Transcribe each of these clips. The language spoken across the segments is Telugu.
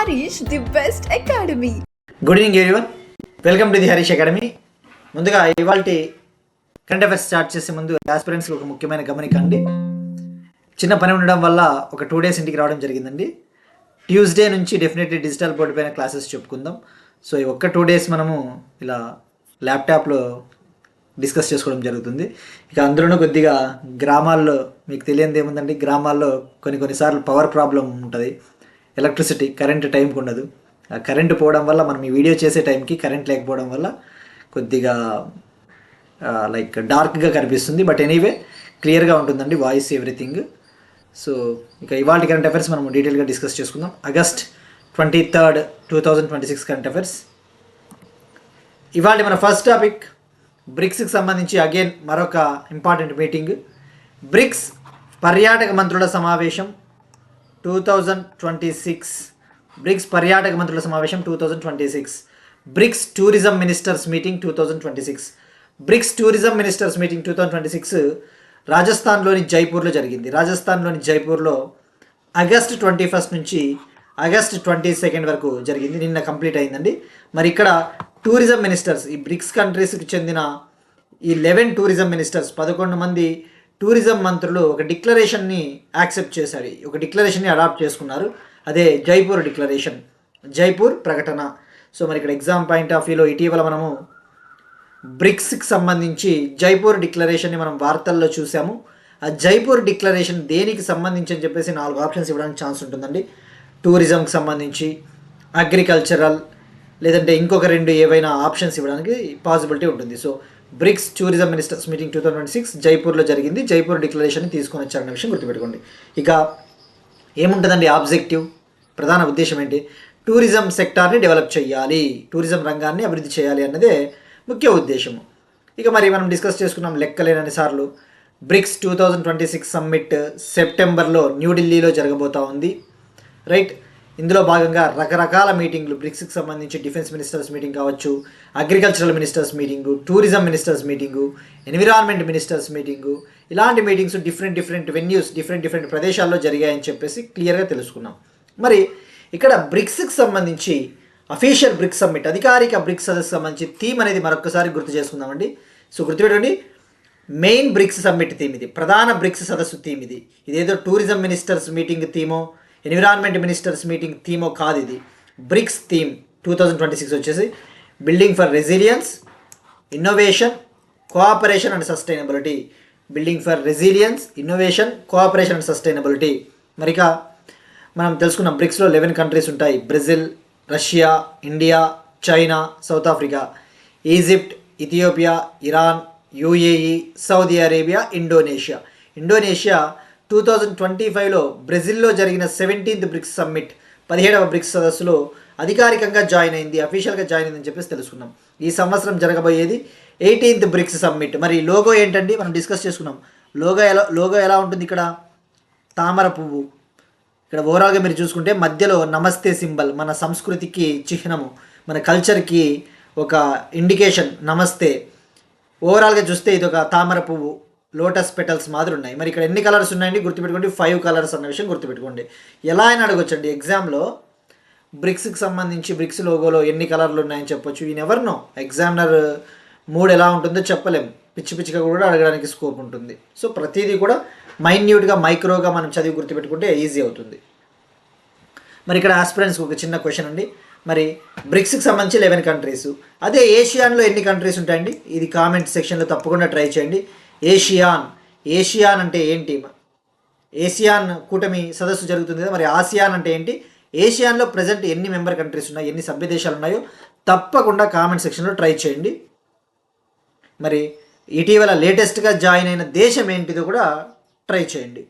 Harish, the best academy. Good evening everyone, welcome to the Harish academy. ముందుగా ఇవాళ కరెంట్ అఫైర్స్ స్టార్ట్ చేసే ముందు ఆస్పిరెంట్స్కి ఒక ముఖ్యమైన గమనిక అండి. చిన్న పని ఉండడం వల్ల ఒక 2 days ఇంటికి రావడం జరిగిందండి. ట్యూస్డే నుంచి డెఫినెట్లీ డిజిటల్ బోర్డు పైన క్లాసెస్ చెప్పుకుందాం. సో ఈ ఒక్క 2 days మనము ఇలా ల్యాప్టాప్లో డిస్కస్ చేసుకోవడం జరుగుతుంది. ఇక అందులోనూ కొద్దిగా గ్రామాల్లో మీకు తెలియనిది ఏముందండి, గ్రామాల్లో కొన్నిసార్లు పవర్ ప్రాబ్లం ఉంటుంది, ఎలక్ట్రిసిటీ కరెంట్ టైంకి ఉండదు. ఆ కరెంటు పోవడం వల్ల మనం ఈ వీడియో చేసే టైంకి కరెంట్ లేకపోవడం వల్ల కొద్దిగా లైక్ డార్క్గా కనిపిస్తుంది. బట్ ఎనీవే క్లియర్గా ఉంటుందండి వాయిస్ ఎవ్రీథింగ్. సో ఇక ఇవాళ కరెంట్ అఫైర్స్ మనం డీటెయిల్గా డిస్కస్ చేసుకుందాం. August 23, 2026 current affairs. ఇవాళ మన ఫస్ట్ టాపిక్ బ్రిక్స్కి సంబంధించి అగైన్ మరొక ఇంపార్టెంట్ మీటింగ్. బ్రిక్స్ పర్యాటక మంత్రుల సమావేశం 2026. బ్రిక్స్ పర్యాటక మంత్రుల సమావేశం 2026. BRICS tourism ministers meeting 2026. BRICS tourism ministers meeting 2026 రాజస్థాన్లోని జైపూర్లో జరిగింది. రాజస్థాన్లోని జైపూర్లో August 21 నుంచి August 22 వరకు జరిగింది. నిన్న కంప్లీట్ అయిందండి. మరి ఇక్కడ టూరిజం మినిస్టర్స్, ఈ బ్రిక్స్ కంట్రీస్కి చెందిన ఈ 11 టూరిజం మినిస్టర్స్, 11 మంది టూరిజం మంత్రులు ఒక డిక్లరేషన్ని యాక్సెప్ట్ చేశారు, ఒక డిక్లరేషన్ని అడాప్ట్ చేసుకున్నారు. అదే జైపూర్ డిక్లరేషన్, జైపూర్ ప్రకటన. సో మరి ఇక్కడ ఎగ్జామ్ పాయింట్ ఆఫ్ వ్యూలో ఇటీవల మనము బ్రిక్స్కి సంబంధించి జైపూర్ డిక్లరేషన్ని మనం వార్తల్లో చూసాము. ఆ జైపూర్ డిక్లరేషన్ దేనికి సంబంధించి అని చెప్పేసి 4 ఆప్షన్స్ ఇవ్వడానికి ఛాన్స్ ఉంటుందండి. టూరిజంకి సంబంధించి, అగ్రికల్చరల్, లేదంటే ఇంకొక 2 ఏవైనా ఆప్షన్స్ ఇవ్వడానికి పాసిబిలిటీ ఉంటుంది. So BRICS tourism ministers meeting 2026 జైపూర్లో జరిగింది. జైపూర్ డిక్లరేషన్ని తీసుకొని వచ్చారన్న విషయం గుర్తుపెట్టుకోండి. ఇక ఏముంటుందండి ఆబ్జెక్టివ్, ప్రధాన ఉద్దేశం ఏంటి? టూరిజం సెక్టార్ని డెవలప్ చేయాలి, టూరిజం రంగాన్ని అభివృద్ధి చేయాలి అన్నదే ముఖ్య ఉద్దేశము. ఇక మరి మనం డిస్కస్ చేసుకున్నాం లెక్కలేనన్ని సార్లు. బ్రిక్స్ 2026 సమ్మిట్ సెప్టెంబర్లో న్యూఢిల్లీలో జరగబోతూ ఉంది, రైట్. ఇందులో భాగంగా రకరకాల మీటింగ్లు, బ్రిక్స్కి సంబంధించి డిఫెన్స్ మినిస్టర్స్ మీటింగ్ కావచ్చు, agricultural ministers meeting, tourism ministers meeting, environment ministers meeting, ఇలాంటి మీటింగ్స్ డిఫరెంట్ వెన్యూస్, డిఫరెంట్ ప్రదేశాల్లో జరిగాయని చెప్పేసి క్లియర్గా తెలుసుకున్నాం. మరి ఇక్కడ బ్రిక్స్కి సంబంధించి అఫీషియల్ బ్రిక్స్ సమ్మిట్, అధికారిక బ్రిక్స్ సదస్సుకు సంబంధించి థీమ్ అనేది మరొకసారి గుర్తు చేసుకుందామండి. సో గుర్తుపెట్టుకోండి, మెయిన్ బ్రిక్స్ సమ్మిట్ థీమ్ ఇది, ప్రధాన బ్రిక్స్ సదస్సు థీమ్ ఇది. ఇదేదో టూరిజం మినిస్టర్స్ మీటింగ్ థీమో, ఎన్విరాన్మెంట్ మినిస్టర్స్ మీటింగ్ థీమో కాదు. ఇది బ్రిక్స్ థీమ్ 2026 వచ్చేసి building for resilience, innovation, cooperation and sustainability. Building for resilience, innovation, cooperation and sustainability. మరిక మనం తెలుసుకున్నాం బ్రిక్స్లో 11 కంట్రీస్ ఉంటాయి. Brazil, Russia, India, China, South Africa, Egypt, Ethiopia, Iran, UAE, Saudi Arabia, Indonesia. Indonesia 2025లో బ్రెజిల్లో జరిగిన 17th బ్రిక్స్ సమ్మిట్, 17వ బ్రిక్స్ సదస్సులో అధికారికంగా జాయిన్ అయింది, అఫీషియల్గా జాయిన్ అయిందని చెప్పేసి తెలుసుకున్నాం. ఈ సంవత్సరం జరగబోయేది 18th బ్రిక్స్ సమ్మిట్. మరి లోగో ఏంటండి, మనం డిస్కస్ చేసుకున్నాం. లోగో ఎలా ఉంటుంది? ఇక్కడ తామర పువ్వు. ఇక్కడ ఓవరాల్గా మీరు చూసుకుంటే మధ్యలో నమస్తే సింబల్, మన సంస్కృతికి చిహ్నము, మన కల్చర్కి ఒక ఇండికేషన్ నమస్తే. ఓవరాల్గా చూస్తే ఇది ఒక తామర పువ్వు, లోటస్ పెటల్స్ మాదిరి ఉన్నాయి. మరి ఇక్కడ ఎన్ని కలర్స్ ఉన్నాయండి? గుర్తుపెట్టుకోండి, 5 కలర్స్ అన్న విషయం గుర్తుపెట్టుకోండి. ఎలా అయినా అడగొచ్చండి ఎగ్జామ్లో, బ్రిక్స్కి సంబంధించి బ్రిక్స్ లోగోలో ఎన్ని కలర్లు ఉన్నాయని చెప్పొచ్చు. ఈ నెవర్ నో, ఎగ్జామినర్ మూడ్ ఎలా ఉంటుందో చెప్పలేము, పిచ్చిగా కూడా అడగడానికి స్కోప్ ఉంటుంది. సో ప్రతిదీ కూడా మైన్యూట్గా, మైక్రోగా మనం చదివి గుర్తుపెట్టుకుంటే ఈజీ అవుతుంది. మరి ఇక్కడ ఆస్పిరెంట్స్కి ఒక చిన్న క్వశ్చన్ అండి. మరి బ్రిక్స్కి సంబంధించి 11 కంట్రీస్, అదే ఏషియాన్లో ఎన్ని కంట్రీస్ ఉంటాయండి? ఇది కామెంట్ సెక్షన్లో తప్పకుండా ట్రై చేయండి. ఏషియాన్ అంటే ఏంటి? ఏసియాన్ కూటమి సదస్సు జరుగుతుంది కదా, మరి ఆసియాన్ అంటే ఏంటి? ఏషియాన్లో ప్రజెంట్ ఎన్ని మెంబర్ కంట్రీస్ ఉన్నాయి, ఎన్ని సభ్య దేశాలు ఉన్నాయో తప్పకుండా కామెంట్ సెక్షన్లో ట్రై చేయండి. మరి ఇటీవల లేటెస్ట్గా జాయిన్ అయిన దేశం ఏంటిదో కూడా ట్రై చేయండి.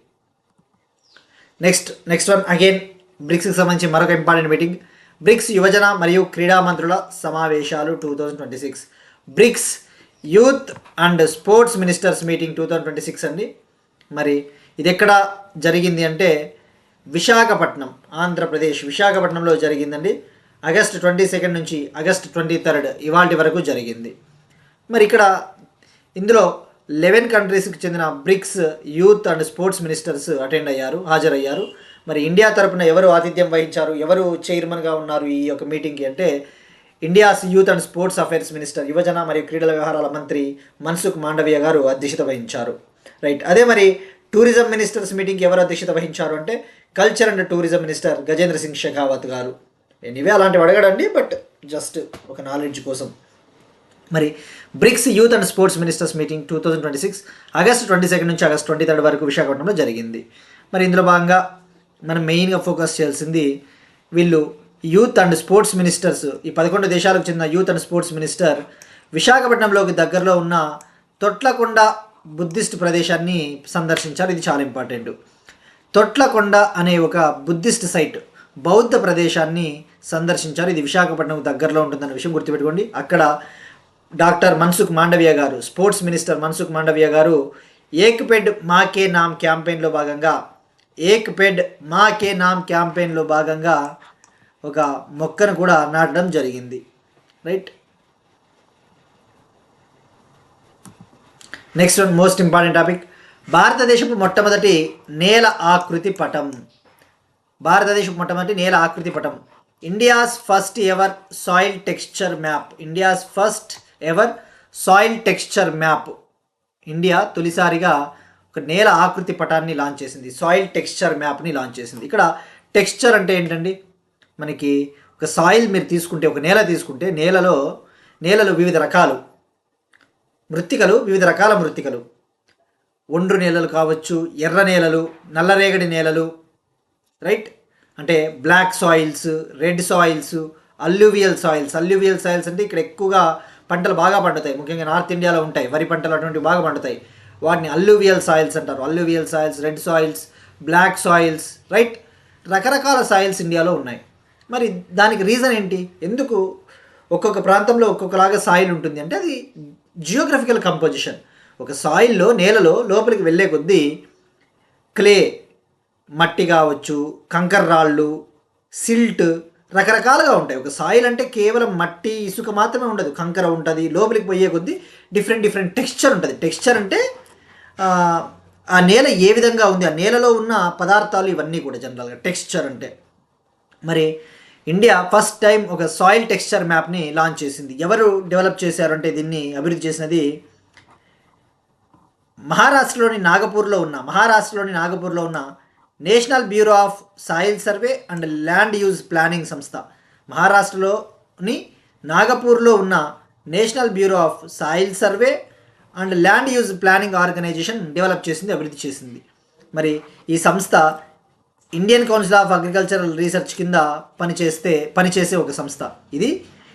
నెక్స్ట్ వన్ అగైన్ బ్రిక్స్కి సంబంధించి మరొక ఇంపార్టెంట్ మీటింగ్, బ్రిక్స్ యువజన మరియు క్రీడా మంత్రుల సమావేశాలు 2026. Bricks youth and sports ministers meeting 2026 అండి. మరి ఇది ఎక్కడ జరిగింది అంటే విశాఖపట్నం, ఆంధ్రప్రదేశ్ విశాఖపట్నంలో జరిగిందండి. August 22 నుంచి August 23 ఇవాళ వరకు జరిగింది. మరి ఇక్కడ ఇందులో 11 కంట్రీస్కి చెందిన bricks youth and sports ministers హాజరయ్యారు. మరి ఇండియా తరపున ఎవరు ఆతిథ్యం వహించారు, ఎవరు చైర్మన్గా ఉన్నారు ఈ యొక్క మీటింగ్కి అంటే India's youth and sports affairs minister, యువజన మరియు క్రీడల వ్యవహారాల మంత్రి మన్సుఖ్ మాండవీయ గారు అధ్యక్షత వహించారు. రైట్. అదే మరి టూరిజం మినిస్టర్స్ మీటింగ్కి ఎవరు అధ్యక్షత వహించారు అంటే culture and tourism minister Gajendra Singh Shekhawat గారు. ఎనీవే అలాంటివి అడగడండి, బట్ జస్ట్ ఒక నాలెడ్జ్ కోసం. మరి bricks youth and sports ministers meeting 2026 August 22 నుంచి ఆగస్టు 23 వరకు విశాఖపట్నంలో జరిగింది. మరి ఇందులో భాగంగా మనం మెయిన్గా ఫోకస్ చేయాల్సింది వీళ్ళు యూత్ అండ్ స్పోర్ట్స్ మినిస్టర్స్, ఈ 11 దేశాలకు చెందిన యూత్ అండ్ స్పోర్ట్స్ మినిస్టర్ విశాఖపట్నంలోకి దగ్గరలో ఉన్న తొట్లకొండ బుద్ధిస్ట్ ప్రదేశాన్ని సందర్శించారు. ఇది చాలా ఇంపార్టెంట్. తొట్లకొండ అనే ఒక బుద్ధిస్ట్ సైట్, బౌద్ధ ప్రదేశాన్ని సందర్శించారు. ఇది విశాఖపట్నం దగ్గరలో ఉంటుందన్న విషయం గుర్తుపెట్టుకోండి. అక్కడ డాక్టర్ మన్సుఖ్ మాండవీయ గారు, స్పోర్ట్స్ మినిస్టర్ మన్సుఖ్ మాండవీయ గారు ఏక్ పెడ్ మా కే నామ్ క్యాంపెయిన్లో భాగంగా ఒక మొక్కను కూడా నాటడం జరిగింది. Right. Next one most important topic, భారతదేశపు మొట్టమొదటి నేల ఆకృతి పటం. India's first ever soil texture map. India తొలిసారిగా ఒక నేల ఆకృతి పటాన్ని లాంచ్ చేసింది, సాయిల్ టెక్స్చర్ మ్యాప్ని లాంచ్ చేసింది. ఇక్కడ టెక్స్చర్ అంటే ఏంటండి, మనకి ఒక సాయిల్ మీరు తీసుకుంటే, ఒక నేల తీసుకుంటే నేలలు వివిధ రకాల మృత్తికలు, ఒండ్రు నేలలు కావచ్చు, ఎర్ర నేలలు, నల్లరేగడి నేలలు, రైట్. అంటే black soils, red soils, alluvial soils అంటే ఇక్కడ ఎక్కువగా పంటలు బాగా పండుతాయి, ముఖ్యంగా నార్త్ ఇండియాలో ఉంటాయి, వరి పంటలు అటువంటివి బాగా పండుతాయి. వాటిని అల్యూవియల్ సాయిల్స్ అంటారు. Alluvial soils, red soils, black soils, right. రకరకాల సాయిల్స్ ఇండియాలో ఉన్నాయి. మరి దానికి రీజన్ ఏంటి, ఎందుకు ఒక్కొక్క ప్రాంతంలో ఒక్కొక్కలాగా సాయిల్ ఉంటుంది అంటే అది జియోగ్రఫికల్ కంపోజిషన్. ఒక సాయిల్లో, నేలలో లోపలికి వెళ్ళే కొద్దీ క్లే, మట్టి కావచ్చు, కంకర్ రాళ్ళు, సిల్ట్, రకరకాలుగా ఉంటాయి. ఒక సాయిల్ అంటే కేవలం మట్టి, ఇసుక మాత్రమే ఉండదు, కంకర ఉంటుంది. లోపలికి పోయే కొద్దీ డిఫరెంట్ టెక్స్చర్ ఉంటుంది. టెక్స్చర్ అంటే ఆ నేల ఏ విధంగా ఉంది, ఆ నేలలో ఉన్న పదార్థాలు, ఇవన్నీ కూడా జనరల్గా టెక్స్చర్ అంటే. మరి ఇండియా ఫస్ట్ టైం ఒక సాయిల్ టెక్స్చర్ మ్యాప్ని లాంచ్ చేసింది. ఎవరు డెవలప్ చేశారు అంటే దీన్ని అభివృద్ధి చేసినది మహారాష్ట్రలోని నాగపూర్లో ఉన్న national bureau of soil survey and land use planning సంస్థ. మహారాష్ట్రలోని నాగపూర్లో ఉన్న national bureau of soil survey and land use planning organisation develop చేసింది, అభివృద్ధి చేసింది. మరి ఈ సంస్థ Indian council of agricultural research కింద పనిచేసే ఒక సంస్థ. ఇది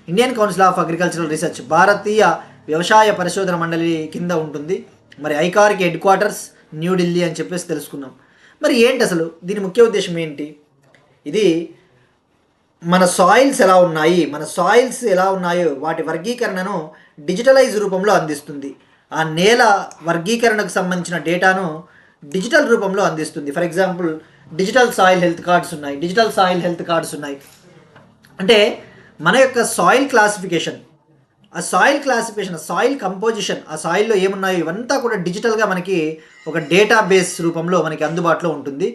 Indian council of agricultural research, భారతీయ వ్యవసాయ పరిశోధన మండలి కింద ఉంటుంది. మరి ఐకార్కి హెడ్ క్వార్టర్స్ న్యూఢిల్లీ అని చెప్పేసి తెలుసుకున్నాం. మరి ఏంటి అసలు దీని ముఖ్య ఉద్దేశం ఏంటి, ఇది మన సాయిల్స్ ఎలా ఉన్నాయో వాటి వర్గీకరణను డిజిటలైజ్ రూపంలో అందిస్తుంది. ఆ నేల వర్గీకరణకు సంబంధించిన డేటాను డిజిటల్ రూపంలో అందిస్తుంది. For example digital soil health cards ఉన్నాయి. అంటే మన యొక్క సాయిల్ క్లాసిఫికేషన్, సాయిల్ కంపోజిషన్, ఆ సాయిల్లో ఏమున్నాయో ఇవంతా కూడా డిజిటల్గా మనకి ఒక డేటాబేస్ రూపంలో మనకి అందుబాటులో ఉంటుంది.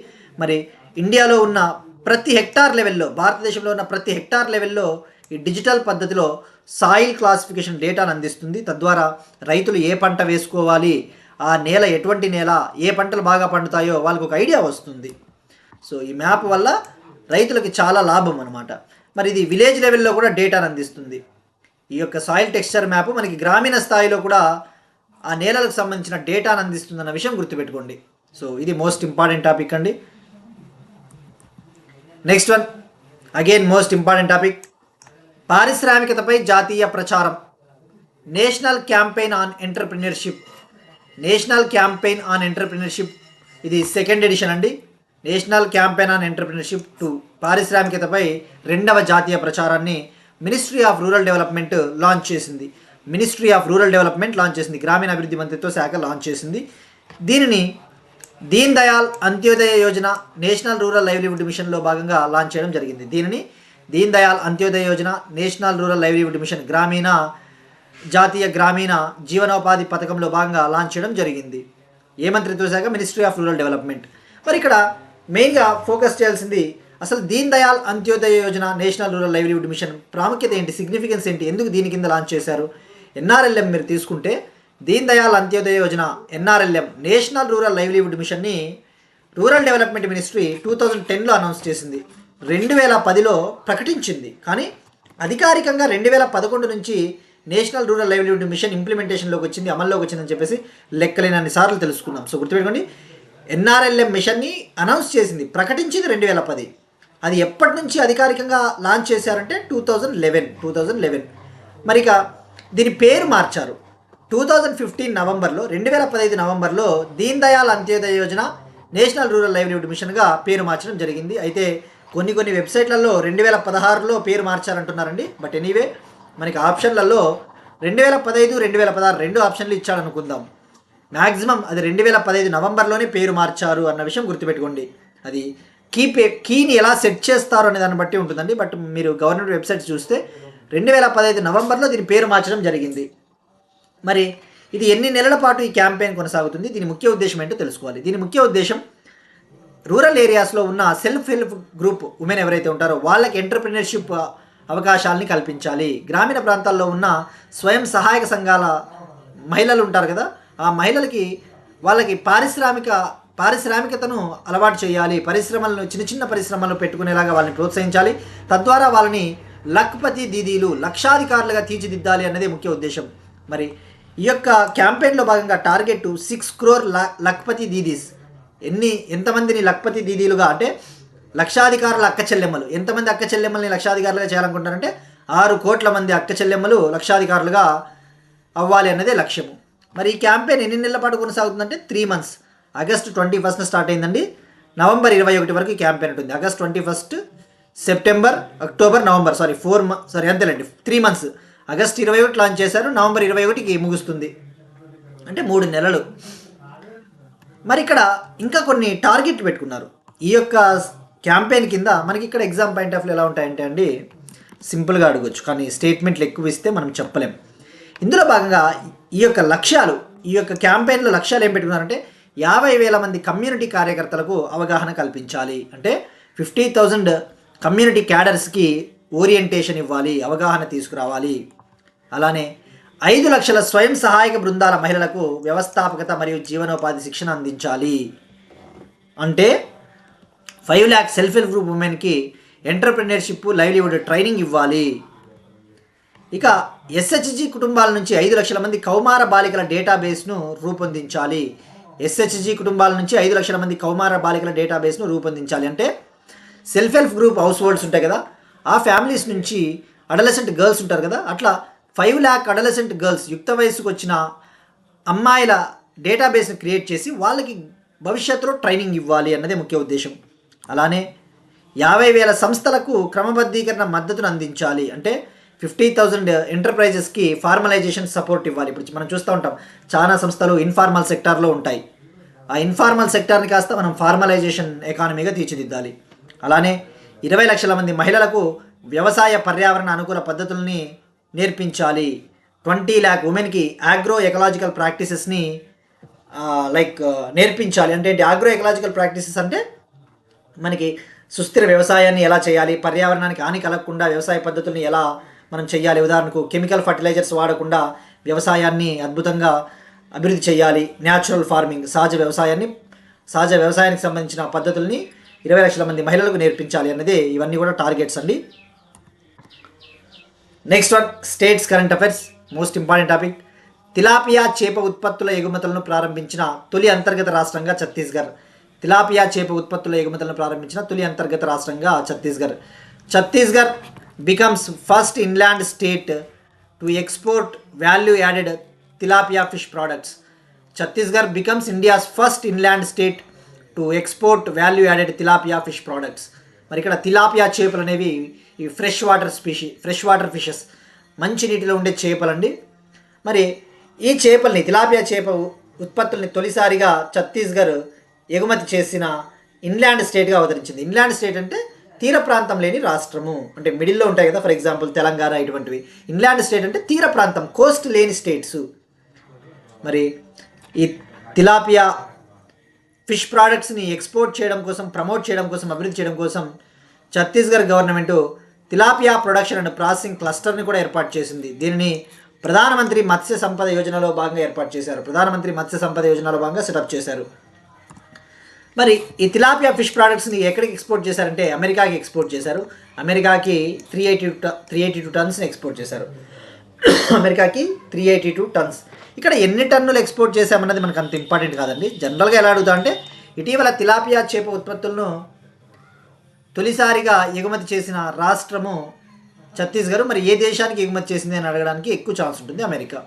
మరి ఇండియాలో ఉన్న ప్రతి హెక్టార్ లెవెల్లో, భారతదేశంలో ఉన్న ప్రతి హెక్టార్ లెవెల్లో ఈ డిజిటల్ పద్ధతిలో సాయిల్ క్లాసిఫికేషన్ డేటాను అందిస్తుంది. తద్వారా రైతులు ఏ పంట వేసుకోవాలి, ఆ నేల ఎటువంటి నేల, ఏ పంటలు బాగా పండుతాయో వాళ్ళకు ఒక ఐడియా వస్తుంది. సో ఈ మ్యాప్ వల్ల రైతులకి చాలా లాభం అనమాట. మరి ఇది విలేజ్ లెవెల్లో కూడా డేటాను అందిస్తుంది. ఈ యొక్క సాయిల్ టెక్స్చర్ మ్యాప్ మనకి గ్రామీణ స్థాయిలో కూడా ఆ నేలలకు సంబంధించిన డేటాను అందిస్తుందన్న విషయం గుర్తుపెట్టుకోండి. సో ఇది మోస్ట్ ఇంపార్టెంట్ టాపిక్ అండి. Next one again most important topic, పారిశ్రామికతపై జాతీయ ప్రచారం. నేషనల్ క్యాంపెయిన్ ఆన్ ఎంటర్ప్రినర్షిప్ ఇది సెకండ్ ఎడిషన్ అండి. నేషనల్ క్యాంపెయిన్ ఆన్ ఎంటర్ప్రినర్షిప్ 2 పారిశ్రామికతపై 2వ జాతీయ ప్రచారాన్ని ministry of rural development launch చేసింది. గ్రామీణాభివృద్ధి మంత్రిత్వ శాఖ లాంచ్ చేసింది. దీనిని Deen Dayal Antyodaya Yojana national rural livelihood మిషన్లో భాగంగా లాంచ్ చేయడం జరిగింది. దీనిని Deen Dayal Antyodaya Yojana national rural livelihood mission జాతీయ గ్రామీణ జీవనోపాధి పథకంలో భాగంగా లాంచ్ చేయడం జరిగింది. ఏ మంత్రిత్వ శాఖ? Ministry of rural development. మరి ఇక్కడ మెయిన్గా ఫోకస్ చేయాల్సింది అసలు Deen Dayal Antyodaya Yojana national rural livelihood machine ప్రాముఖ్యత ఏంటి, సిగ్నిఫికెన్స్ ఏంటి, ఎందుకు దీని కింద లాంచ్ చేశారు. ఎన్ఆర్ఎల్ఎం మీరు తీసుకుంటే Deen Dayal Antyodaya Yojana NRLM national rural livelihood మిషన్ని రూరల్ డెవలప్మెంట్ మినిస్ట్రీ 2010లో అనౌన్స్ చేసింది, 2010లో ప్రకటించింది. కానీ అధికారికంగా 2011 నుంచి నేషనల్ రూరల్ లైవ్లీహుడ్ మిషన్ ఇంప్లిమెంటేషన్లోకి వచ్చింది, అమల్లోకి వచ్చిందని చెప్పేసి లెక్కలేనన్ని సార్లు తెలుసుకున్నాం. సో గుర్తుపెట్టుకోండి, ఎన్ఆర్ఎల్ఎం మిషన్ని అనౌన్స్ చేసింది, ప్రకటించింది 2010. అది ఎప్పటి నుంచి అధికారికంగా లాంచ్ చేశారంటే 2011. మరి ఇక దీని పేరు మార్చారు 2015 నవంబర్లో, 2015 నవంబర్లో Deen Dayal Antyodaya Yojana national rural livelihood మిషన్గా పేరు మార్చడం జరిగింది. అయితే కొన్ని వెబ్సైట్లలో 2016లో పేరు మార్చారంటున్నారండి. బట్ ఎనీవే మనకి ఆప్షన్లలో 2015, 2016 రెండు ఆప్షన్లు ఇచ్చాడనుకుందాం. మ్యాక్సిమం అది 2015 నవంబర్లోనే పేరు మార్చారు అన్న విషయం గుర్తుపెట్టుకోండి. అది కీని ఎలా సెట్ చేస్తారు అనే దాన్ని బట్టి ఉంటుందండి. బట్ మీరు గవర్నమెంట్ వెబ్సైట్స్ చూస్తే 2015 నవంబర్లో దీని పేరు మార్చడం జరిగింది. మరి ఇది ఎన్ని నెలల పాటు ఈ క్యాంపెయిన్ కొనసాగుతుంది, దీని ముఖ్య ఉద్దేశం ఏంటో తెలుసుకోవాలి. దీని ముఖ్య ఉద్దేశం రూరల్ ఏరియాస్లో ఉన్న సెల్ఫ్ హెల్ప్ గ్రూప్ ఉమెన్ ఎవరైతే ఉంటారో వాళ్ళకి ఎంటర్‌ప్రెన్యూర్‌షిప్ అవకాశాలని కల్పించాలి. గ్రామీణ ప్రాంతాల్లో ఉన్న స్వయం సహాయక సంఘాల మహిళలు ఉంటారు కదా, ఆ మహిళలకి వాళ్ళకి పారిశ్రామికతను అలవాటు చేయాలి, పరిశ్రమలను చిన్న పరిశ్రమలు పెట్టుకునేలాగా వాళ్ళని ప్రోత్సహించాలి. తద్వారా వాళ్ళని లఖ్పతి దీదీలు, లక్షాధికారులుగా తీర్చిదిద్దాలి అన్నదే ముఖ్య ఉద్దేశం. మరి ఈ యొక్క క్యాంపెయిన్లో భాగంగా టార్గెట్ 6 crore లఖ్పతి దీదీస్. ఎంతమందిని లఖ్పతి దీదీలుగా అంటే లక్షాధికారుల అక్క చెల్లెమ్మలు, ఎంతమంది అక్క చెల్లెమ్మల్ని లక్షాధికారులుగా చేయాలనుకుంటారంటే 6 కోట్ల మంది అక్క చెల్లెమ్మలు లక్షాధికారులుగా అవ్వాలి అన్నదే లక్ష్యము. మరి ఈ క్యాంపెయిన్ ఎన్ని నెలల పాటు కొనసాగుతుందంటే 3 months. ఆగస్టు 21 స్టార్ట్ అయిందండి, నవంబర్ 21 వరకు ఈ క్యాంపెయిన్ ఉంటుంది. August 21, September, October, November, 3 months. August 21 launch చేశారు, నవంబర్ 21కి ముగుస్తుంది, అంటే 3 నెలలు. మరి ఇక్కడ ఇంకా కొన్ని టార్గెట్ పెట్టుకున్నారు ఈ యొక్క క్యాంపెయిన్ కింద. మనకి ఇక్కడ ఎగ్జామ్ పాయింట్ ఆఫ్ వ్యూ ఎలా ఉంటాయంటే అండి, సింపుల్గా అడగొచ్చు కానీ స్టేట్మెంట్లు ఎక్కువ ఇస్తే మనం చెప్పలేం. ఇందులో భాగంగా ఈ యొక్క క్యాంపెయిన్లో లక్ష్యాలు ఏం పెట్టుకున్నారంటే 50,000 మంది కమ్యూనిటీ కార్యకర్తలకు అవగాహన కల్పించాలి. అంటే 50,000 కమ్యూనిటీ క్యాడర్స్కి ఓరియంటేషన్ ఇవ్వాలి, అవగాహన తీసుకురావాలి. అలానే 5 లక్షల స్వయం సహాయక బృందాల మహిళలకు వ్యవస్థాపకత మరియు జీవనోపాధి శిక్షణ అందించాలి. అంటే 5 lakh సెల్ఫ్ హెల్ప్ గ్రూప్ ఉమెన్కి ఎంటర్‌ప్రెన్యూర్‌షిప్, లైవ్లీహుడ్ ట్రైనింగ్ ఇవ్వాలి. ఇక ఎస్హెచ్జి కుటుంబాల నుంచి 5 లక్షల మంది కౌమార బాలికల డేటాబేస్ను రూపొందించాలి. ఎస్హెచ్జి కుటుంబాల నుంచి 5 లక్షల మంది కౌమార బాలికల డేటాబేస్ను రూపొందించాలి. అంటే self help group house holds ఉంటాయి కదా, ఆ ఫ్యామిలీస్ నుంచి అడలసెంట్ గర్ల్స్ ఉంటారు కదా, అట్లా 5 lakh అడలసెంట్ గర్ల్స్, యుక్త వయసుకు వచ్చిన అమ్మాయిల డేటాబేస్ని క్రియేట్ చేసి వాళ్ళకి భవిష్యత్తులో ట్రైనింగ్ ఇవ్వాలి అన్నదే ముఖ్య ఉద్దేశం. అలానే 50,000 సంస్థలకు క్రమబద్ధీకరణ మద్దతును అందించాలి. అంటే 50,000 ఎంటర్ప్రైజెస్కి ఫార్మలైజేషన్ సపోర్ట్ ఇవ్వాలి. ఇప్పుడు మనం చూస్తూ ఉంటాం చాలా సంస్థలు ఇన్ఫార్మల్ సెక్టార్లో ఉంటాయి, ఆ ఇన్ఫార్మల్ సెక్టార్ని కాస్త మనం ఫార్మలైజేషన్ ఎకానమీగా తీర్చిదిద్దాలి. అలానే 20 లక్షల మంది మహిళలకు వ్యవసాయ పర్యావరణ అనుకూల పద్ధతుల్ని నేర్పించాలి. 20 lakh ఉమెన్కి ఆగ్రో ఎకలాజికల్ ప్రాక్టీసెస్ని నేర్పించాలి. అంటే ఆగ్రో ఎకలాజికల్ ప్రాక్టీసెస్ అంటే మనకి సుస్థిర వ్యవసాయాన్ని ఎలా చేయాలి, పర్యావరణానికి హాని కలగకుండా వ్యవసాయ పద్ధతుల్ని ఎలా మనం చేయాలి, ఉదాహరణకు కెమికల్ ఫర్టిలైజర్స్ వాడకుండా వ్యవసాయాన్ని అద్భుతంగా అభివృద్ధి చేయాలి, న్యాచురల్ ఫార్మింగ్, సహజ వ్యవసాయానికి సంబంధించిన పద్ధతుల్ని 20 లక్షల మంది మహిళలకు నేర్పించాలి అన్నదే ఇవన్నీ కూడా టార్గెట్స్ అండి. Next one, states current affairs, most important topic. Tilapia చేప ఉత్పత్తుల ఎగుమతులను ప్రారంభించిన తొలి అంతర్గత రాష్ట్రంగా ఛత్తీస్గఢ్. తిలాపియా చేప ఉత్పత్తుల ఎగుమతులను ప్రారంభించిన తొలి అంతర్గత రాష్ట్రంగా Chhattisgarh becomes first inland state to export value added tilapia fish products. Chhattisgarh becomes India's first inland state to export value added tilapia fish products. మరి ఇక్కడ తిలాపియా చేపలు అనేవి ఈ ఫ్రెష్ వాటర్ ఫిషెస్, మంచి నీటిలో ఉండే చేపలండి. మరి ఈ చేపల్ని, తిలాపియా చేప ఉత్పత్తుల్ని తొలిసారిగా ఛత్తీస్గఢ్ ఎగుమతి చేసిన ఇన్లాండ్ స్టేట్గా అవతరించింది. ఇన్లాండ్ స్టేట్ అంటే తీర ప్రాంతం లేని రాష్ట్రము, అంటే మిడిల్లో ఉంటాయి కదా, ఫర్ ఎగ్జాంపుల్ తెలంగాణ ఇటువంటివి. ఇన్లాండ్ స్టేట్ అంటే తీర ప్రాంతం, కోస్ట్ లేని స్టేట్స్. మరి ఈ తిలాపియా ఫిష్ ప్రోడక్ట్స్ని ఎక్స్పోర్ట్ చేయడం కోసం, ప్రమోట్ చేయడం కోసం, అభివృద్ధి చేయడం కోసం Chhattisgarh government tilapia production and processing క్లస్టర్ని కూడా ఏర్పాటు చేసింది. దీనిని ప్రధానమంత్రి మత్స్య సంపద యోజనలో భాగంగా ఏర్పాటు చేశారు. ప్రధానమంత్రి మత్స్య సంపద యోజనలో భాగంగా సెటప్ చేశారు. మరి ఈ తిలాపియా ఫిష్ ప్రోడక్ట్స్ని ఎక్కడికి ఎక్స్పోర్ట్ చేశారంటే అమెరికాకి ఎక్స్పోర్ట్ చేశారు. అమెరికాకి 382 టన్స్ని ఎక్స్పోర్ట్ చేశారు. అమెరికాకి 382 టన్స్. ఇక్కడ ఎన్ని టన్నులు ఎక్స్పోర్ట్ చేశామన్నది మనకు అంత ఇంపార్టెంట్ కాదండి. జనరల్గా ఎలా అడుగుతా అంటే ఇటీవల తిలాపియా చేప ఉత్పత్తులను తొలిసారిగా ఎగుమతి చేసిన రాష్ట్రము ఛత్తీస్గఢ్. మరి ఏ దేశానికి ఎగుమతి చేసింది అని అడగడానికి ఎక్కువ ఛాన్స్ ఉంటుంది అమెరికా.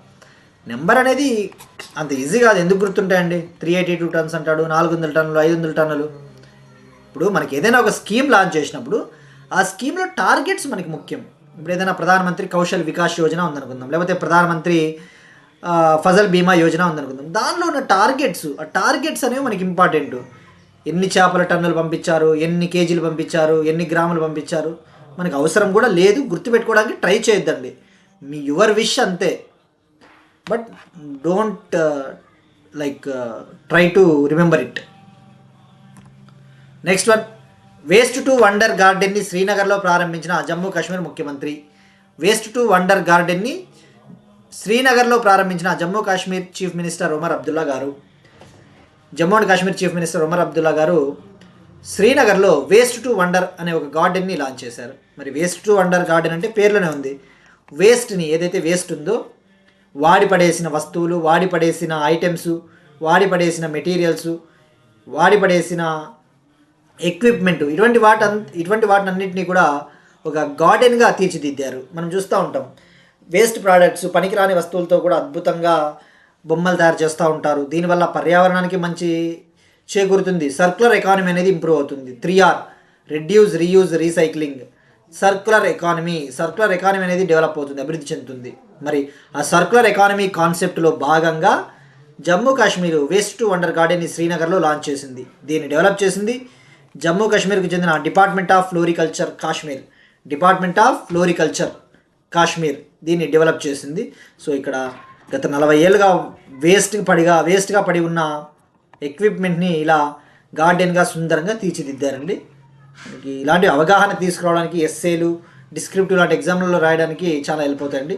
నెంబర్ అనేది అంత ఈజీ కాదు, ఎందుకు గుర్తుంటాయండి? 382 టన్స్ అంటాడు, 400 టన్నులు, 500 టన్నులు. ఇప్పుడు మనకి ఏదైనా ఒక స్కీమ్ లాంచ్ చేసినప్పుడు ఆ స్కీమ్లో టార్గెట్స్ మనకి ముఖ్యం. ఇప్పుడు ఏదైనా ప్రధానమంత్రి కౌశల్ వికాస్ యోజన ఉందనుకుందాం, లేకపోతే ప్రధానమంత్రి ఫసల్ బీమా యోజన ఉందనుకుందాం. దానిలో ఉన్న ఆ టార్గెట్స్ అనేవి మనకి ఇంపార్టెంట్. ఎన్ని చేపల టన్నులు పంపించారు, ఎన్ని కేజీలు పంపించారు, ఎన్ని గ్రాములు పంపించారు మనకు అవసరం కూడా లేదు, గుర్తుపెట్టుకోవడానికి ట్రై చేయొద్దండి. మీ యువర్ విష్ అంతే, but don't try to remember it. Next one, waste to wonder గార్డెన్ని శ్రీనగర్లో ప్రారంభించిన జమ్మూ కాశ్మీర్ ముఖ్యమంత్రి. వేస్ట్ టు వండర్ గార్డెన్ని శ్రీనగర్లో ప్రారంభించిన జమ్మూ కాశ్మీర్ చీఫ్ మినిస్టర్ ఒమర్ అబ్దుల్లా గారు. Jammu and Kashmir chief minister Omar Abdullah గారు శ్రీనగర్లో వేస్ట్ టు వండర్ అనే ఒక గార్డెన్ని లాంచ్ చేశారు. మరి వేస్ట్ టు వండర్ గార్డెన్ అంటే పేర్లోనే ఉంది. వేస్ట్ని, ఏదైతే వేస్ట్ ఉందో, వాడి పడేసిన వస్తువులు, వాడి పడేసిన ఐటమ్స్, వాడి పడేసిన మెటీరియల్స్, వాడి పడేసిన ఎక్విప్మెంట్, ఇటువంటి వాటినన్నింటినీ కూడా ఒక గార్డెన్గా తీర్చిదిద్దారు. మనం చూస్తూ ఉంటాం వేస్ట్ ప్రోడక్ట్స్, పనికిరాని వస్తువులతో కూడా అద్భుతంగా బొమ్మలు తయారు చేస్తూ ఉంటారు. దీనివల్ల పర్యావరణానికి మంచి చేకూరుతుంది. సర్క్యులర్ ఎకానమీ అనేది ఇంప్రూవ్ అవుతుంది. 3R, reduce, reuse, recycling. Circular economy అనేది డెవలప్ అవుతుంది, అభివృద్ధి చెందుతుంది. మరి ఆ సర్క్యులర్ ఎకానమీ కాన్సెప్ట్లో భాగంగా Jammu Kashmir waste to wonder గార్డెన్ని శ్రీనగర్లో లాంచ్ చేసింది. దీన్ని డెవలప్ చేసింది జమ్మూ కాశ్మీర్కి చెందిన డిపార్ట్మెంట్ ఆఫ్ ఫ్లోరికల్చర్ కాశ్మీర్ దీన్ని డెవలప్ చేసింది. సో ఇక్కడ గత 40 ఏళ్ళుగా వేస్ట్గా పడి ఉన్న ఎక్విప్మెంట్ని ఇలా గార్డెన్గా సుందరంగా తీర్చిదిద్దారండి. మనకి ఇలాంటి అవగాహన తీసుకురావడానికి ఎస్సేలు, డిస్క్రిప్టివ్ లాంటి ఎగ్జామ్లలో రాయడానికి చాలా హెల్ప్ అవుతాయండి.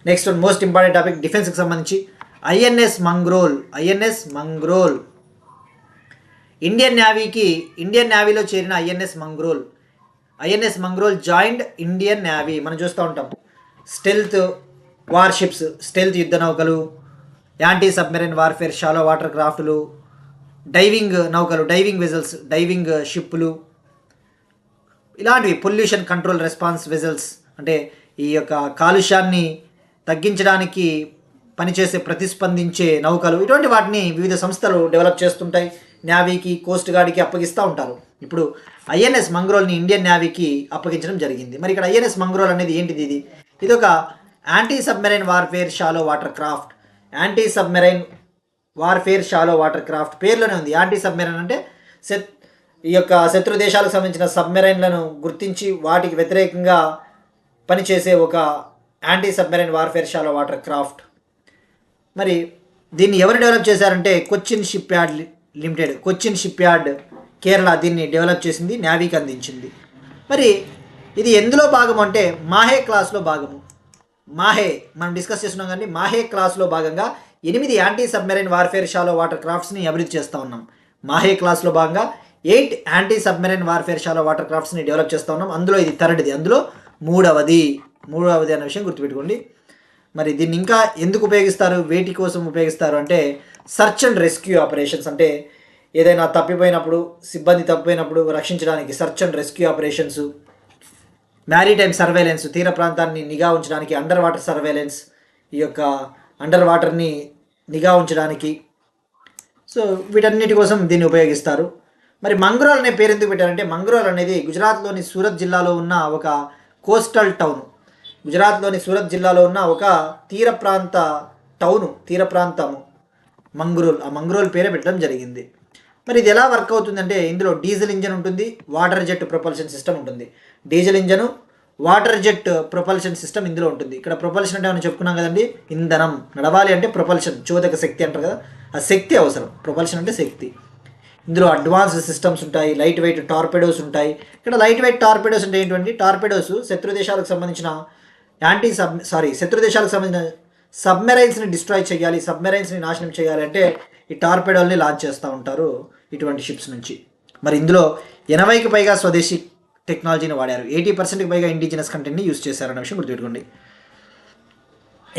నెక్స్ట్ మోస్ట్ ఇంపార్టెంట్ టాపిక్, డిఫెన్స్కి సంబంధించి ఐఎన్ఎస్ మంగ్రోల్ ఇండియన్ నేవీలో చేరిన INS Mangrol joined Indian navy. మనం చూస్తూ ఉంటాం స్టెల్త్ వార్షిప్స్, స్టెల్త్ యుద్ధ నౌకలు, anti submarine warfare shallow water క్రాఫ్ట్లు, డైవింగ్ నౌకలు, డైవింగ్ వెజల్స్, డైవింగ్ షిప్లు, ఇలాంటివి పొల్యూషన్ కంట్రోల్ రెస్పాన్స్ వెజల్స్, అంటే ఈ యొక్క కాలుష్యాన్ని తగ్గించడానికి పనిచేసే ప్రతిస్పందించే నౌకలు. ఇటువంటి వాటిని వివిధ సంస్థలు డెవలప్ చేస్తుంటాయి, నేవీకి, కోస్ట్ గార్డ్కి అప్పగిస్తూ ఉంటారు. ఇప్పుడు ఐఎన్ఎస్ మంగ్రోల్ని ఇండియన్ నేవీకి అప్పగించడం జరిగింది. మరి ఇక్కడ ఐఎన్ఎస్ మంగ్రోల్ అనేది ఏంటిది? ఇది ఒక anti submarine warfare shallow water craft పేర్లోనే ఉంది. యాంటీ సబ్మెరైన్ అంటే ఈ యొక్క శత్రు దేశాలకు సంబంధించిన సబ్మెరైన్లను గుర్తించి వాటికి వ్యతిరేకంగా పనిచేసే ఒక anti submarine warfare shallow water craft. మరి దీన్ని ఎవరు డెవలప్ చేశారంటే కొచ్చిన్ షిప్ యార్డ్ కేరళ దీన్ని డెవలప్ చేసింది, నేవీకి అందించింది. మరి ఇది ఎందులో భాగం అంటే మాహే క్లాస్లో భాగము. మనం డిస్కస్ చేస్తున్నాం కానీ మాహే క్లాస్లో భాగంగా 8 anti submarine warfare shallow water క్రాఫ్ట్స్ని అభివృద్ధి చేస్తూ ఉన్నాం. మాహే క్లాస్లో భాగంగా 8 anti submarine warfare shallow water క్రాఫ్ట్స్ని డెవలప్ చేస్తూ ఉన్నాం. అందులో ఇది థర్డ్ది, అందులో మూడవది అనే విషయం గుర్తుపెట్టుకోండి. మరి దీన్ని ఇంకా ఎందుకు ఉపయోగిస్తారు, వేటి కోసం ఉపయోగిస్తారు అంటే సర్చ్ అండ్ రెస్క్యూ ఆపరేషన్స్, అంటే ఏదైనా సిబ్బంది తప్పిపోయినప్పుడు రక్షించడానికి search and rescue operations, maritime surveillance, తీర ప్రాంతాన్ని నిఘా ఉంచడానికి, అండర్ వాటర్ సర్వేలెన్స్, ఈ యొక్క అండర్ వాటర్ని నిఘా ఉంచడానికి. సో వీటన్నిటి కోసం దీన్ని ఉపయోగిస్తారు. మరి మంగ్రోల్ అనే పేరు ఎందుకు పెట్టారంటే మంగ్రోల్ అనేది గుజరాత్లోని సూరత్ జిల్లాలో ఉన్న ఒక కోస్టల్ టౌన్. గుజరాత్లోని సూరత్ జిల్లాలో ఉన్న ఒక తీర ప్రాంతము మంగ్రోల్. ఆ మంగ్రోల్ పేరే పెట్టడం జరిగింది. మరి ఇది ఎలా వర్క్ అవుతుందంటే ఇందులో డీజిల్ ఇంజన్ ఉంటుంది, వాటర్ జెట్ ప్రొపల్షన్ సిస్టమ్ ఉంటుంది. Diesel engine, water jet propulsion system ఇందులో ఉంటుంది. ఇక్కడ ప్రొపల్షన్ అంటే మనం చెప్పుకున్నాం కదండి, ఇంధనం. నడవాలి అంటే ప్రొపల్షన్, చోదక శక్తి అంటారు కదా, ఆ శక్తి అవసరం. ప్రొపల్షన్ అంటే శక్తి. ఇందులో అడ్వాన్స్డ్ సిస్టమ్స్ ఉంటాయి, లైట్ వెయిట్ టార్పెడోస్ ఉంటాయి. ఇక్కడ లైట్ వెయిట్ టార్పెడోస్ అంటే ఏంటంటే, టార్పెడోస్ శత్రు దేశాలకు సంబంధించిన శత్రు దేశాలకు సంబంధించిన సబ్మెరైన్స్ని డిస్ట్రాయ్ చేయాలి, సబ్మెరైన్స్ని నాశనం చేయాలి అంటే ఈ టార్పెడోల్ని లాంచ్ చేస్తూ ఉంటారు ఇటువంటి షిప్స్ నుంచి. మరి ఇందులో 80కి పైగా స్వదేశీ టెక్నాలజీని వాడారు, 80%కి పైగా ఇండిజినస్ కంటెంట్ని యూజ్ చేశారన్న విషయం గుర్తుపెట్టుకోండి.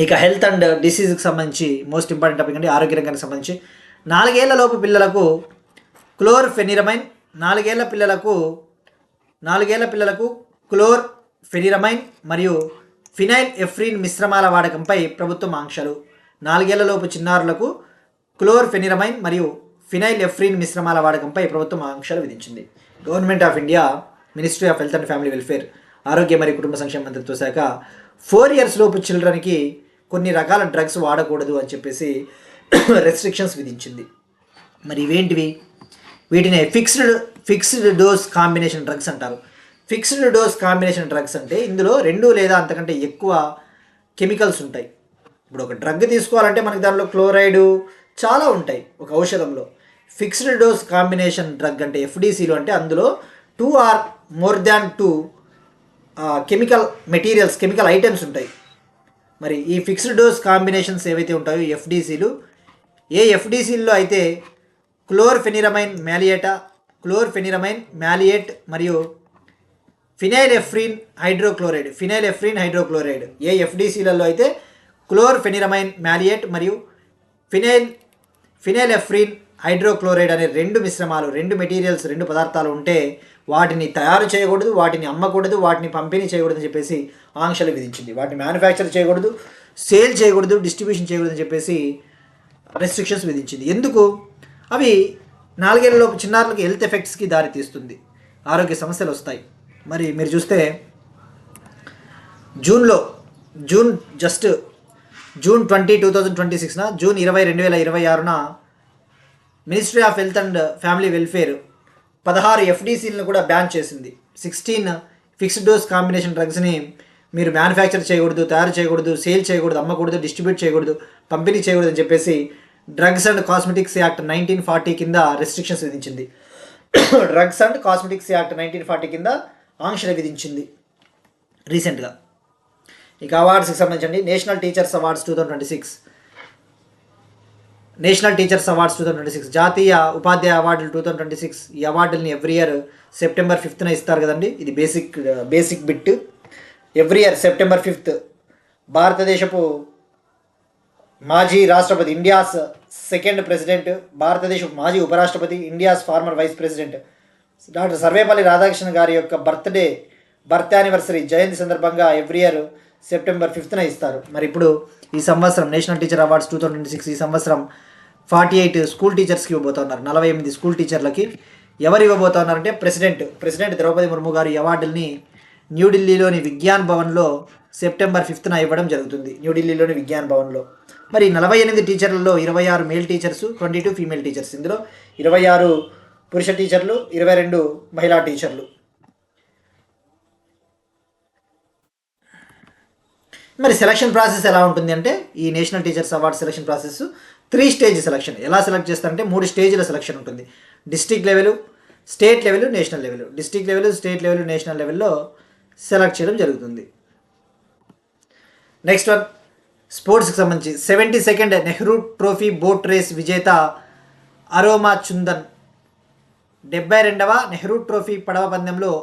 ఇక హెల్త్ అండ్ డిసీజ్కి సంబంధించి మోస్ట్ ఇంపార్టెంట్ టాపిక్ అండి, ఆరోగ్య రంగానికి సంబంధించి 4 ఏళ్ల లోపు పిల్లలకు క్లోర్ఫెనిరమైన్, 4 ఏళ్ల పిల్లలకు క్లోర్ఫెనిరమైన్ మరియు ఫినైల్ ఎఫ్రిన్ మిశ్రమాల వాడకంపై ప్రభుత్వం ఆంక్షలు. 4 ఏళ్లలోపు చిన్నారులకు క్లోర్ఫెనిరమైన్ మరియు ఫినైల్ ఎఫ్రిన్ మిశ్రమాల వాడకంపై ప్రభుత్వం ఆంక్షలు విధించింది. Government of India, ministry of health and family welfare, ఆరోగ్య మరియు కుటుంబ సంక్షేమ మంత్రిత్వ శాఖ 4 years లోపు చిల్డ్రన్కి కొన్ని రకాల డ్రగ్స్ వాడకూడదు అని చెప్పేసి రెస్ట్రిక్షన్స్ విధించింది. మరి ఇవేంటివి? వీటిని ఫిక్స్డ్ డోస్ కాంబినేషన్ డ్రగ్స్ అంటారు. ఫిక్స్డ్ డోస్ కాంబినేషన్ డ్రగ్స్ అంటే ఇందులో 2 లేదా అంతకంటే ఎక్కువ కెమికల్స్ ఉంటాయి. ఇప్పుడు ఒక డ్రగ్ తీసుకోవాలంటే మనకి దానిలో క్లోరైడు చాలా ఉంటాయి ఒక ఔషధంలో. ఫిక్స్డ్ డోస్ కాంబినేషన్ డ్రగ్ అంటే ఎఫ్డీసీలు అంటే అందులో 2 or more than 2 chemical materials, chemical items ఉంటాయి. మరి ఈ ఫిక్స్డ్ డోస్ కాంబినేషన్స్ ఏవైతే ఉంటాయో ఎఫ్డీసీలు, ఏ ఎఫ్డీసీల్లో అయితే క్లోర్ఫెనిరమైన్ మ్యాలియేట్ మరియు ఫినైల్ ఎఫ్రిన్ హైడ్రోక్లోరైడ్, ఏ ఎఫ్డీసీలలో అయితే క్లోర్ఫెనిరమైన్ మ్యాలియేట్ మరియు ఫినైల్ ఎఫ్రిన్ హైడ్రోక్లోరైడ్ అనే 2 మిశ్రమాలు, 2 మెటీరియల్స్, 2 పదార్థాలు ఉంటే వాటిని తయారు చేయకూడదు, వాటిని అమ్మకూడదు, వాటిని పంపిణీ చేయకూడదు అని చెప్పేసి ఆంక్షలు విధించింది. వాటిని మ్యానుఫ్యాక్చర్ చేయకూడదు, సేల్ చేయకూడదు, డిస్ట్రిబ్యూషన్ చేయకూడదు అని చెప్పేసి రెస్ట్రిక్షన్స్ విధించింది. ఎందుకు? అవి 4 ఏళ్లలోపు చిన్నారులకు హెల్త్ ఎఫెక్ట్స్కి దారి తీస్తుంది, ఆరోగ్య సమస్యలు వస్తాయి. మరి మీరు చూస్తే June 20, 2026 June 20, 2026 ministry of health and family welfare 16 ఎఫ్డీసీలను కూడా బ్యాన్ చేసింది. 16 ఫిక్స్డ్ డోస్ కాంబినేషన్ డ్రగ్స్ని మీరు మ్యానుఫ్యాక్చర్ చేయకూడదు, తయారు చేయకూడదు, సేల్ చేయకూడదు, అమ్మకూడదు, డిస్ట్రిబ్యూట్ చేయకూడదు, పంపిణీ చేయకూడదు అని చెప్పేసి డ్రగ్స్ అండ్ కాస్మెటిక్స్ యాక్ట్ 1940 కింద రెస్ట్రిక్షన్స్ విధించింది. డ్రగ్స్ అండ్ కాస్మెటిక్స్ యాక్ట్ 1940 కింద ఆంక్షలు విధించింది రీసెంట్గా. ఇక అవార్డ్స్కి సంబంధించి నేషనల్ టీచర్స్ అవార్డ్స్ 2026, జాతీయ ఉపాధ్యాయ అవార్డులు 2026. ఈ అవార్డుల్ని ఎవ్రీ ఇయర్ September 5th ఇస్తారు కదండి. ఇది basic bit. Every year September 5th భారతదేశపు మాజీ రాష్ట్రపతి, ఇండియాస్ సెకండ్ ప్రెసిడెంట్, భారతదేశపు మాజీ ఉపరాష్ట్రపతి, India's former vice president doctor Sarvepalli Radhakrishnan గారి యొక్క బర్త్ యానివర్సరీ జయంతి సందర్భంగా ఎవ్రీ ఇయర్ September 5th ఇస్తారు. మరి ఇప్పుడు ఈ సంవత్సరం నేషనల్ టీచర్ అవార్డ్స్ 2026 ఈ సంవత్సరం 48 స్కూల్ టీచర్స్కి ఇవ్వబోతున్నారు. 48 స్కూల్ టీచర్లకి ఎవరు ఇవ్వబోతున్నారంటే ప్రెసిడెంట్ ద్రౌపది ముర్ము గారు ఈ అవార్డుల్ని న్యూఢిల్లీలోని విజ్ఞాన్ భవన్లో September 5th ఇవ్వడం జరుగుతుంది, న్యూఢిల్లీలోని విజ్ఞాన్ భవన్లో. మరి 48 టీచర్లలో 26 మేల్ టీచర్స్, 22 ఫీమేల్ టీచర్స్. ఇందులో 26 పురుష టీచర్లు, 22 మహిళా టీచర్లు. మరి సెలక్షన్ ప్రాసెస్ ఎలా ఉంటుంది అంటే ఈ national teachers award selection process 3 stage selection. ఎలా సెలెక్ట్ చేస్తారంటే 3 స్టేజ్ల సెలక్షన్ ఉంటుంది. District level, state level, national level. District level, state level, national లెవెల్లో సెలెక్ట్ చేయడం జరుగుతుంది. నెక్స్ట్ వన్ స్పోర్ట్స్కి సంబంధించి 72nd Nehru trophy boat race విజేత అరోమా చుందన్. 72వ నెహ్రూ ట్రోఫీ పడవ పందెంలో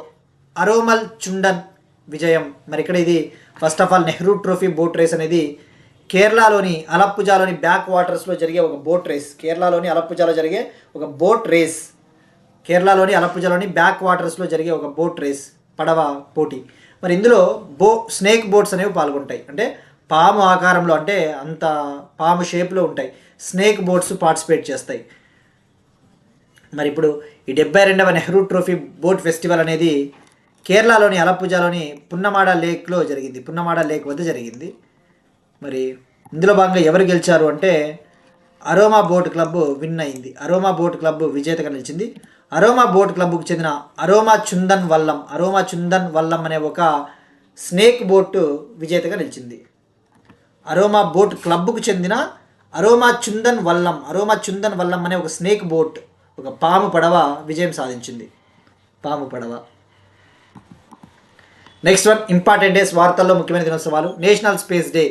అరోమల్ చుండన్ విజయం. మరి ఇక్కడ ఇది first of all Nehru trophy boat race అనేది కేరళలోని అలప్పుజాలోని బ్యాక్ వాటర్స్లో జరిగే ఒక బోట్ రేస్. కేరళలోని అలప్పుజాలో జరిగే ఒక బోట్ రేస్. కేరళలోని అలప్పుజాలోని బ్యాక్ వాటర్స్లో జరిగే ఒక బోట్ రేస్, పడవ పోటీ. మరి ఇందులో స్నేక్ బోట్స్ అనేవి పాల్గొంటాయి. అంటే పాము ఆకారంలో, అంటే అంత పాము షేప్లో ఉంటాయి స్నేక్ బోట్స్ పార్టిసిపేట్ చేస్తాయి. మరి ఇప్పుడు ఈ 72వ నెహ్రూ ట్రోఫీ బోట్ ఫెస్టివల్ అనేది కేరళలోని అలప్పుజాలోని పున్నమాడ లేక్లో జరిగింది, పున్నమాడ లేక్ వద్ద జరిగింది. మరి ఇందులో భాగంగా ఎవరు గెలిచారు అంటే అరోమా బోట్ క్లబ్ విన్ అయింది. అరోమా బోట్ క్లబ్ విజేతగా నిలిచింది. అరోమా బోట్ క్లబ్కు చెందిన అరోమా చుందన్ వల్లం అనే ఒక స్నేక్ బోట్ విజేతగా నిలిచింది. అరోమా బోట్ క్లబ్కు చెందిన అరోమా చుందన్ వల్లం అనే ఒక స్నేక్ బోట్, ఒక పాము పడవ విజయం సాధించింది. పాము పడవ. నెక్స్ట్ వన్, ఇంపార్టెంట్ డేస్, వార్తల్లో ముఖ్యమైన దినోత్సవాలు. నేషనల్ స్పేస్ డే,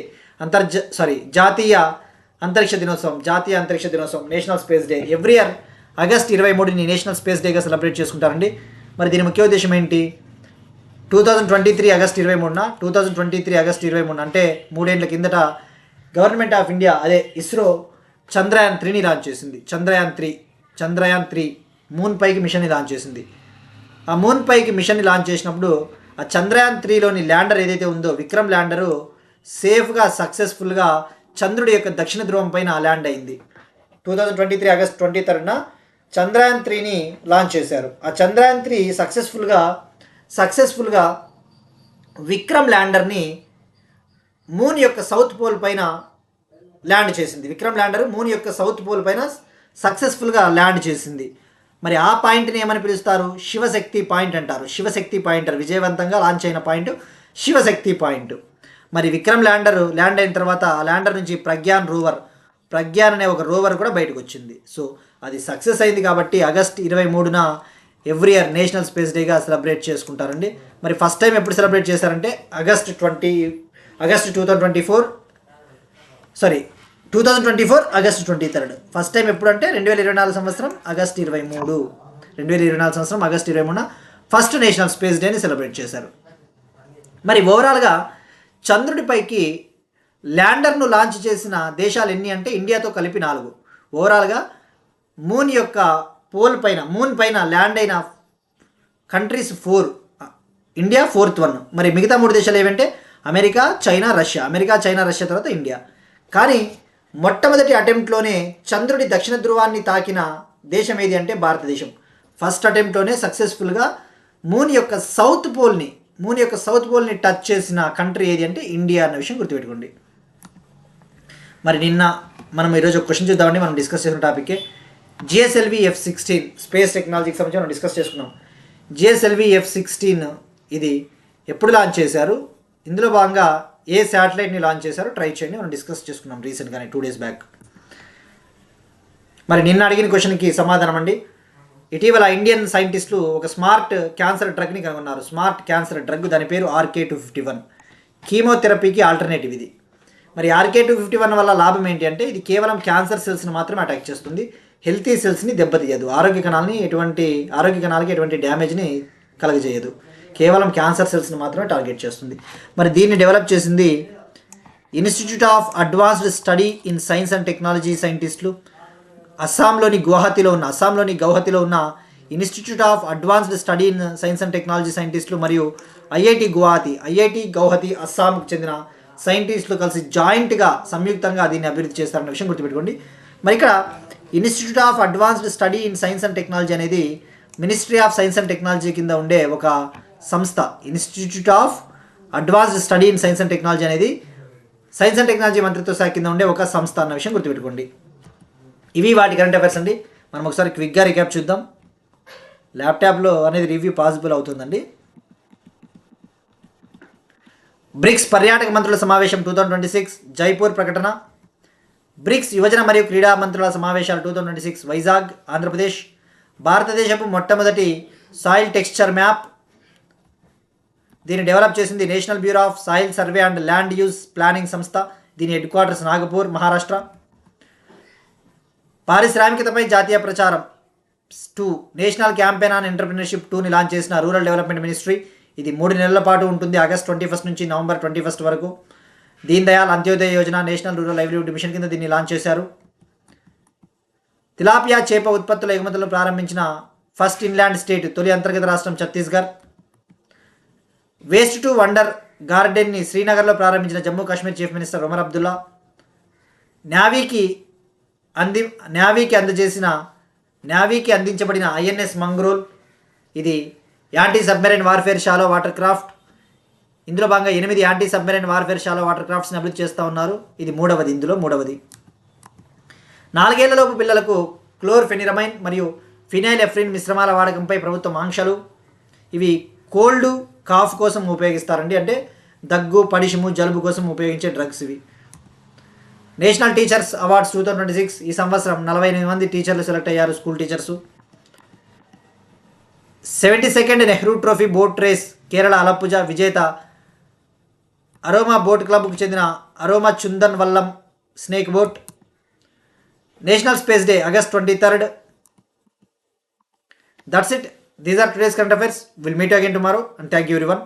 జాతీయ అంతరిక్ష దినోత్సవం national space day. Every year August 23ని నేషనల్ స్పేస్ డేగా సెలబ్రేట్ చేసుకుంటారండి. మరి దీని ముఖ్య ఉద్దేశం ఏంటి? 2023 ఆగస్ట్ 23 అంటే 3 ఏళ్ల కిందట గవర్నమెంట్ ఆఫ్ ఇండియా అదే ఇస్రో చంద్రయాన్ 3ని లాంచ్ చేసింది. చంద్రయాన్ 3 మూన్ పైకి మిషన్ని లాంచ్ చేసింది. ఆ మూన్ పైకి మిషన్ని లాంచ్ చేసినప్పుడు ఆ చంద్రయాన్ 3లోని ల్యాండర్ ఏదైతే ఉందో విక్రమ్ ల్యాండరు సేఫ్గా సక్సెస్ఫుల్గా చంద్రుడి యొక్క దక్షిణ ధ్రువం పైన ల్యాండ్ అయింది. 2023 ఆగస్ట్ 23న చంద్రయాన్ 3ని లాంచ్ చేశారు. ఆ చంద్రయాన్ 3 సక్సెస్ఫుల్గా విక్రమ్ ల్యాండర్ని మూన్ యొక్క సౌత్ పోల్ పైన ల్యాండ్ చేసింది. విక్రమ్ ల్యాండర్ మూన్ యొక్క సౌత్ పోల్ పైన సక్సెస్ఫుల్గా ల్యాండ్ చేసింది. మరి ఆ పాయింట్ని ఏమని పిలుస్తారు? శివశక్తి పాయింట్ అంటారు. శివశక్తి పాయింట్, విజయవంతంగా లాంచ్ అయిన పాయింట్ శివశక్తి పాయింట్. మరి విక్రమ్ ల్యాండ్ అయిన తర్వాత ఆ ల్యాండర్ నుంచి ప్రజ్ఞాన్ అనే ఒక రోవర్ కూడా బయటకు వచ్చింది. సో అది సక్సెస్ అయింది కాబట్టి ఆగస్ట్ 23న ఎవ్రీ ఇయర్ నేషనల్ స్పేస్ డేగా సెలబ్రేట్ చేసుకుంటారండి. మరి ఫస్ట్ టైం ఎప్పుడు సెలబ్రేట్ చేశారంటే ఆగస్ట్ 2024 ఆగస్ట్ 23. ఫస్ట్ టైం ఎప్పుడు అంటే 2024 సంవత్సరం ఆగస్ట్ 23న ఫస్ట్ నేషనల్ స్పేస్ డేని సెలబ్రేట్ చేశారు. మరి ఓవరాల్గా చంద్రుడిపైకి ల్యాండర్ను లాంచ్ చేసిన దేశాలు ఎన్ని అంటే ఇండియాతో కలిపి 4. ఓవరాల్గా మూన్ పైన ల్యాండ్ అయిన కంట్రీస్ 4, ఇండియా 4th వన్. మరి మిగతా 3 దేశాలు ఏవంటే అమెరికా, చైనా, రష్యా తర్వాత ఇండియా. కానీ మొట్టమొదటి అటెంప్ట్లోనే చంద్రుడి దక్షిణ ధ్రువాన్ని తాకిన దేశం ఏది అంటే భారతదేశం. ఫస్ట్ అటెంప్ట్లోనే సక్సెస్ఫుల్గా మూన్ యొక్క సౌత్ పోల్ని టచ్ చేసిన కంట్రీ ఏది అంటే ఇండియా అన్న విషయం గుర్తుపెట్టుకోండి. మరి నిన్న మనం ఈరోజు ఒక క్వశ్చన్ చూద్దామండి. మనం డిస్కస్ చేసిన టాపిక్కే GSLV F-16 స్పేస్ టెక్నాలజీకి సంబంధించి మనం డిస్కస్ చేసుకున్నాం. GSLV F-16 ఇది ఎప్పుడు లాంచ్ చేశారు, ఇందులో భాగంగా ఏ శాటిలైట్ని లాంచ్ చేశారో ట్రై చేయండి. మనం డిస్కస్ చేసుకున్నాం రీసెంట్గానే 2 days బ్యాక్. మరి నిన్న అడిగిన క్వశ్చన్కి సమాధానం అండి. ఇటీవల ఇండియన్ సైంటిస్టులు ఒక స్మార్ట్ క్యాన్సర్ డ్రగ్ని కనుగొన్నారు. స్మార్ట్ క్యాన్సర్ డ్రగ్, దాని పేరు RK-251. కీమోథెరపీకి ఆల్టర్నేటివ్ ఇది. మరి RK-251 వల్ల లాభం ఏంటి అంటే ఇది కేవలం క్యాన్సర్ సెల్స్ని మాత్రమే అటాక్ చేస్తుంది, హెల్తీ సెల్స్ని దెబ్బతీయదు, ఆరోగ్య కణాలకి ఎటువంటి డ్యామేజ్ని కలగజేయదు, కేవలం క్యాన్సర్ సెల్స్ని మాత్రమే టార్గెట్ చేస్తుంది. మరి దీన్ని డెవలప్ చేసింది institute of advanced study in science and technology సైంటిస్టులు. అస్సాంలోని గౌహతిలో ఉన్న institute of advanced study in science and technology సైంటిస్టులు మరియు ఐఐటి గౌహతి అస్సాంకు చెందిన సైంటిస్టులు కలిసి సంయుక్తంగా దీన్ని అభివృద్ధి చేస్తారన్న విషయం గుర్తుపెట్టుకోండి. మరి ఇక్కడ institute of advanced study in science and technology అనేది ministry of science and technology కింద ఉండే ఒక సంస్థ. Institute of advanced study in science and technology అనేది సైన్స్ అండ్ టెక్నాలజీ మంత్రిత్వ శాఖ కింద ఉండే ఒక సంస్థ అన్న విషయం గుర్తుపెట్టుకోండి. ఇవి వాటి కరెంట్ అఫైర్స్ అండి. మనం ఒకసారి క్విక్గా రికాప్ చూద్దాం. ల్యాప్టాప్లో అనేది రివ్యూ పాసిబుల్ అవుతుందండి. బ్రిక్స్ పర్యాటక మంత్రుల సమావేశం 2026 జైపూర్ ప్రకటన. బ్రిక్స్ యువజన మరియు క్రీడా మంత్రుల సమావేశాలు 2026 వైజాగ్ ఆంధ్రప్రదేశ్. భారతదేశపు మొట్టమొదటి సాయిల్ టెక్స్చర్ మ్యాప్, దీన్ని డెవలప్ చేసింది national bureau of soil survey and land use planning సంస్థ. దీని హెడ్ క్వార్టర్స్ నాగపూర్, మహారాష్ట్ర. పారిశ్రామికతపై జాతీయ ప్రచారం 2 నేషనల్ క్యాంపెయిన్ ఆన్ ఎంటర్‌ప్రెన్యూర్‌షిప్ 2ని లాంచ్ చేసిన రూరల్ డెవలప్మెంట్ మినిస్ట్రీ. ఇది 3 నెలల పాటు ఉంటుంది, ఆగస్ట్ 21 నుంచి నవంబర్ 21 వరకు. Deen Dayal Antyodaya Yojana national rural livelihood machine కింద దీన్ని లాంచ్ చేశారు. తిలాపియా చేప ఉత్పత్తుల ఎగుమతులను ప్రారంభించిన ఫస్ట్ ఇన్లాండ్ స్టేట్, తొలి అంతర్గత రాష్ట్రం ఛత్తీస్గఢ్. వేస్ట్ టు వండర్ గార్డెన్ని శ్రీనగర్లో ప్రారంభించిన జమ్మూ కాశ్మీర్ చీఫ్ మినిస్టర్ ఒమర్ అబ్దుల్లా. నేవీకి అందించబడిన INS మంగ్రోల్, ఇది anti submarine warfare shallow water craft. ఇందులో భాగంగా 8 anti submarine warfare shallow water క్రాఫ్ట్స్ని అభివృద్ధి చేస్తూ ఉన్నారు. ఇది మూడవది. 4 ఏళ్లలోపు పిల్లలకు క్లోర్ఫెనిరమైన్ మరియు ఫినైల్ ఎఫ్రిన్ మిశ్రమాల వాడకంపై ప్రభుత్వం ఆంక్షలు. ఇవి కోల్డ్ కాఫ్ కోసం ఉపయోగిస్తారండి. అంటే దగ్గు పడిషము జలుబు కోసం ఉపయోగించే డ్రగ్స్ ఇవి. నేషనల్ టీచర్స్ అవార్డ్స్ 2026 ఈ సంవత్సరం 48 మంది టీచర్లు సెలెక్ట్ అయ్యారు, school teachers. 72nd Nehru trophy boat race Kerala Alappuzha విజేత అరోమా బోట్ క్లబ్కు చెందిన Aroma Chundan Vallam snake boat. National space day August 23rd. That's it. These are today's current affairs. We'll meet you again tomorrow and thank you everyone.